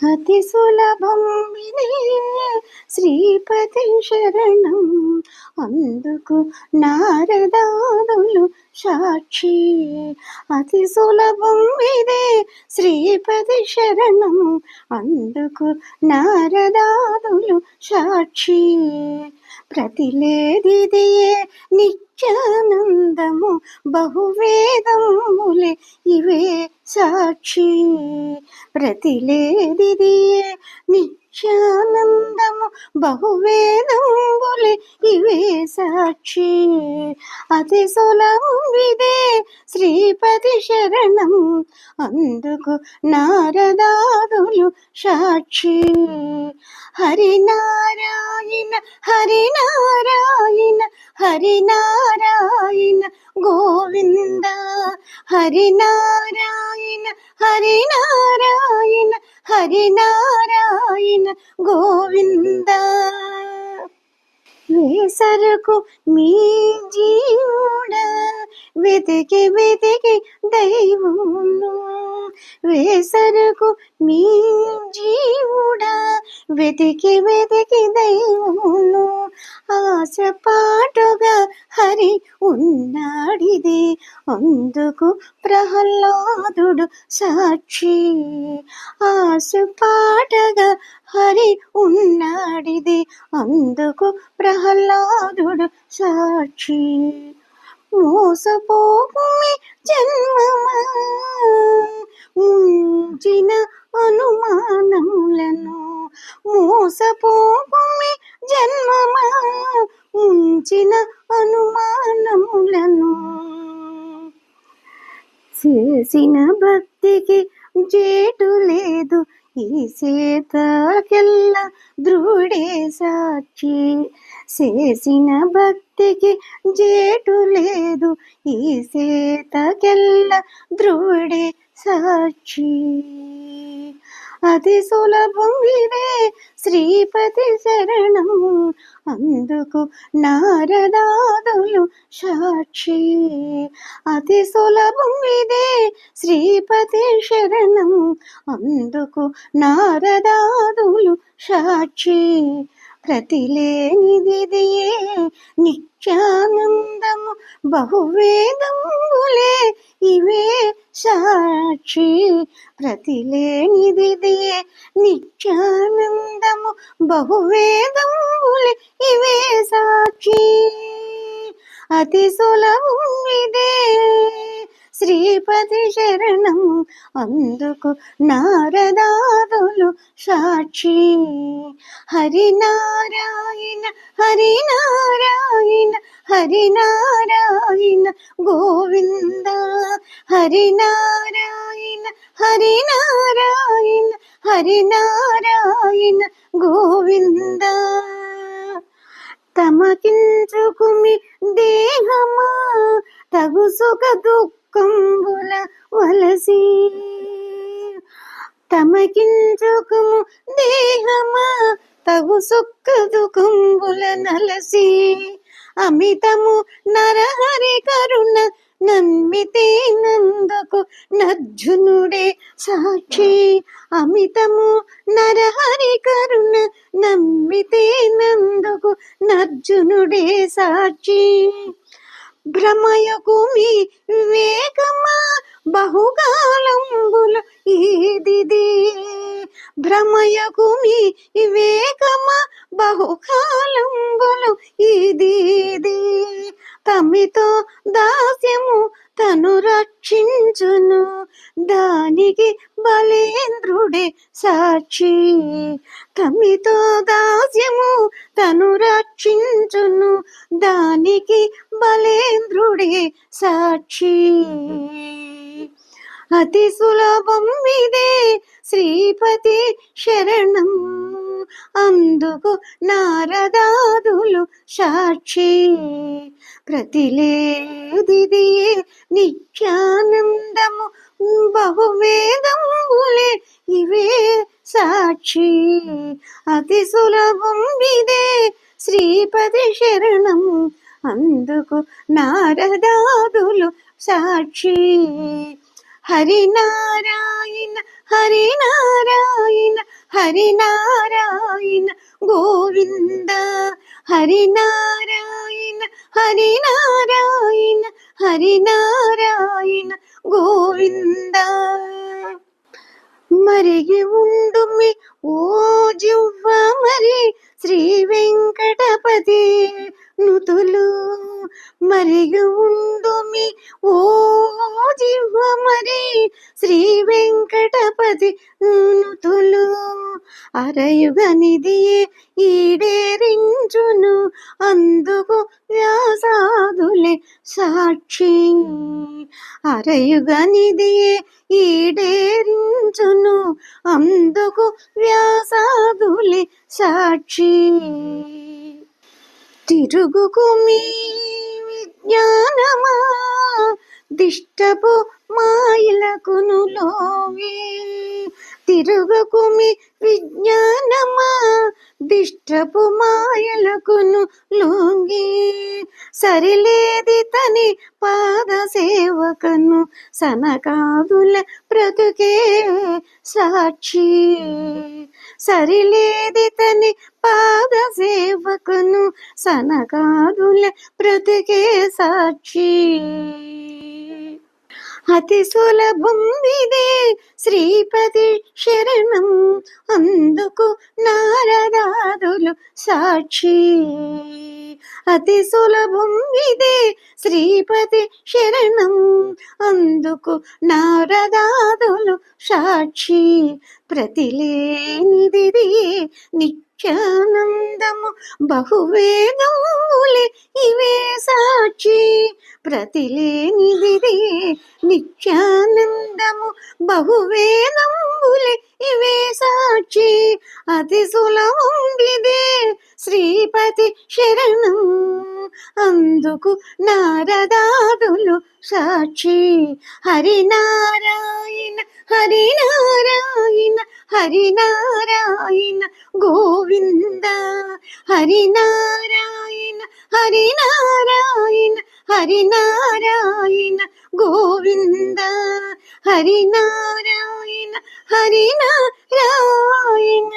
అతి సులభం వినే శ్రీపతి శరణం, అందుకు నారదాదులు సాక్షి. అతి సులభం వినే శ్రీపతి శరణం, అందుకు నారదాదులు సాక్షి. ప్రతిలేదిదియే నిత్యానందము, బహువేదములే ఇవే సాక్షి. ప్రతిలేదిదియే నిత్యానందము, బహువేదములే ఇవే సాక్షి. అతి సులభమిదే శ్రీపతి శరణం, అందుకు నారదాదులు సాక్షి. హరినారాయణ హరినారాయణ హరినారాయణ గోవింద, హరినారాయణ హరినారాయణ హరినారాయణ గోవింద. వేసరకు మీ జీవుడ వెతికి వెతికి దైవమును, వేసరకు మీ జీవుడ వెతికి వెతికి దైవమును. ఆశపాటుగా హరి ఉన్నాడిది, అందుకు ప్రహ్లాదుడు సాక్షి. ఆశపాటగా హరి ఉన్నాడిది, అందుకు ప్రహ్లాదుడు సాక్షి. మోసపోకుమి జన్మమా ముంచిన అనుమానములను, మోసపోకుమి జన్మమా ముంచిన అనుమానములను. చేసిన భక్తికి జేటు లేదు, ఈ సీతకెల్ల ధ్రువుడే సాక్షి. చేసిన భక్తికి జేటు లేదు, ఈ సీతకెల్ల ధ్రువుడే సాక్షి. అతి సులభం ఇదే శ్రీపతి శరణం, అందుకు నారదాదులు సాక్షి. అతి సులభం ఇదే శ్రీపతి శరణం, అందుకు నారదాదులు సాక్షి. ప్రతిలేనిదిదియే నిత్యానందము, బహువేదములే ఇవే సాక్షి. ప్రతిలేనిదిదియే నిత్యానందము, బహువేదములే ఇవే సాక్షి. అతి సులభం ఇదే శ్రీపతి శరణం, అందుకు నారదాదులు సాక్షి. హరినారాయణ హరినారాయణ హరినారాయణ గోవింద, హరినారాయణ హరినారాయణ హరినారాయణ గోవింద. తమకించుకుమి దేహమా తగు సుఖ దుఃఖంబుల వలసి, తమకించుకుము దేహమా తగు సుఖ దుఃఖంబుల నలసి. అమితము నరహరి కరుణ నమ్మితే నందుకు నర్జునుడే సాక్షి. అమితము నరహరి కరుణ నమ్మితే నందుకు నర్జునుడే సాక్షి. భ్రమయకుమి వివేకమా బహుకాలంబుల ఈదిది, భ్రమయకుమి వివేకమా బహుకాలంబులు ఈదిది. తమితో దాస్యము తను రక్షించును, దానికి బలేంద్రుడే సాక్షి. తమితో దాస్యము తను రక్షించును, దానికి బలేంద్రుడే సాక్షి. అతి సులభం ఇదే శ్రీపతి శరణం, అందుకు నారదాదులు సాక్షి. ప్రతిలేదిదియే నిత్యానందము, బహువేదములే ఇవే సాక్షి. అతి సులభం ఇదే శ్రీపతి శరణం, అందుకు నారదాదులు సాక్షి. హరినారాయణ హరినారాయణ హరినారాయణ గోవింద హరినారాయణ హరినారాయణ హరినారాయణ గోవింద మరిగి ఉండుమి ఓ జివ్వ మరి శ్రీ వెంకటపతి నుతులు మరిగి ఉండుమి ఓ జివ్వ మరి శ్రీ వెంకటపతి నుతులు అరయుగనిదియే ఈడేరించును అందుకు వ్యాసాదులే సాక్షి అరయుగనిదియే ఈడేరించును అందుకు వ్యాసాదులే సాక్షి తిరుగుకు మీ విజ్ఞానమా దిష్టపు మాయలకును లోవి తిరుగుకు మీ విజ్ఞానమా దిష్టపు మాయలకును లొంగి సరిలేది తని పాద సేవకను సనకాదుల బ్రతుకే సాక్షి సరిలేది తని పాద సేవకను సనకాదుల బ్రతుకే సాక్షి అతి సులభం ఇదే శ్రీపతి శరణం అందుకు నారదాదులు సాక్షి అతి సులభం ఇదే శ్రీపతి శరణం అందుకు నారదాదులు సాక్షి ప్రతిలేనిది నిత్యానందము బహువేదములే ఇవే సాక్షి ప్రతిలేనిది నిత్యానందము బహువేదములే ఇవే సాక్షి అతి సులభం ఇదే శ్రీపతి శరణం అందుకు నారదాదులు సాక్షి హరినారాయణ హరినారాయణ హరినారాయణ గోవింద హరినారాయణ హరినారాయణ హరినారాయణ గోవింద హరినారాయణ హరినారాయణ